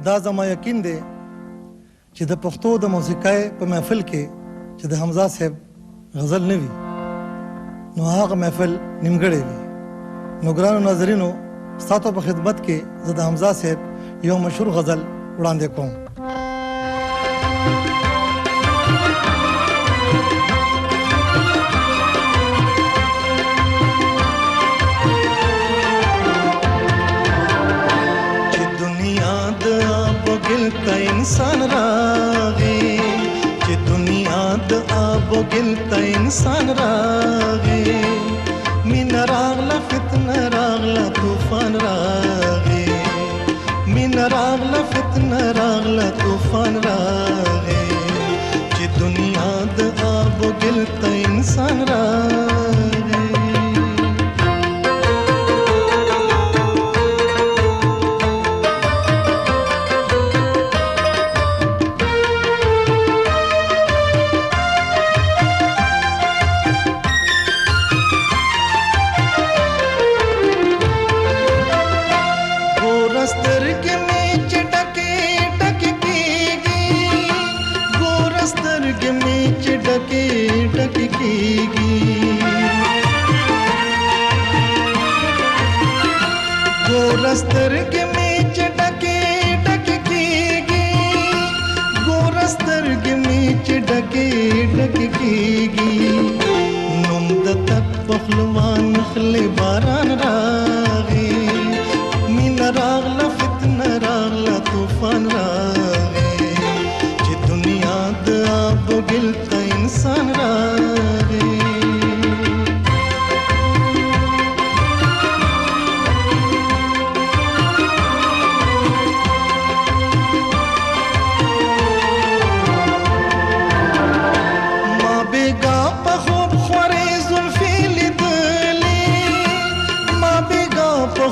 دا زما یقین دی چې د پښتو د موسیقۍ په محفل کې چې د حمزه صاحب غزل نه وي نو هغه محفل نیمګړی وي. نو ګرانو ناظرینو، ستاسو په خدمت کې زه د حمزه صاحب یو مشهور غزل وړاندې کوم. गिलता इंसान रागे कि दुनिया द आबो गिलता इंसान रागे मीन रागला फितना रागला तूफान रागे मीन रागला फितना रागला तूफान रागे कि दुनिया द आबो गिलता इंसान रागे. गोरस्तर के मीच डके डके कीगी गोरस्तर के मीच डके डके कीगी नुमद तक पहलवान खले बारान रागे मीन रागला फितना रागला तूफान रागे कि दुनिया द आब गिलता इंसान रागे.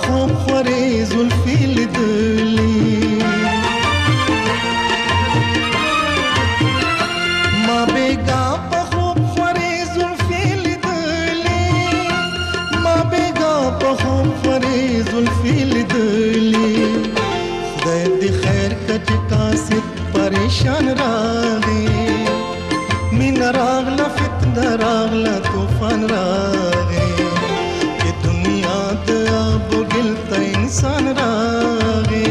خوب خوری زلفی لیدلی ما بیگا په خوب خوری زلفی لیدلی ما بیگا په خوب خوری زلفی لیدلی خدای دې خیر کچ کاسد پریشان راغی مین راغلا فتنه راغلا طوفان راغی गिलता इंसान रागे.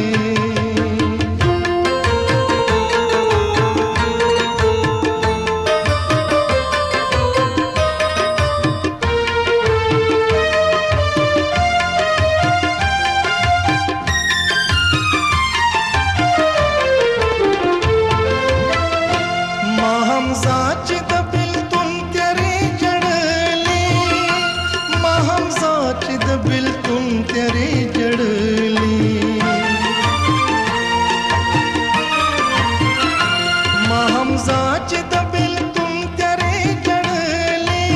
मां हमजा च द बिल तुम तेरे जड़ली मां हमजा च द बिल तुम तेरे जड़ली मां हमजा च द बिल तुम तेरे जड़ली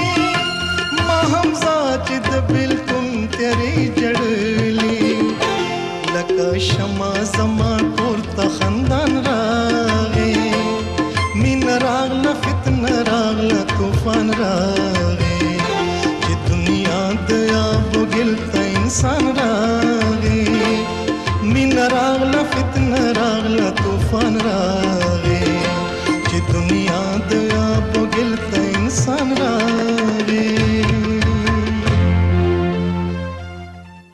मां हमजा च द बिल तुम तेरे जड़ली लका शमा जमा कोरता खंदान रागे मीन रागला फितना रागला तूफान रागे कि दुनिया दया गिलता इंसान रागे मीन रागला फितना रागला तूफान रागे.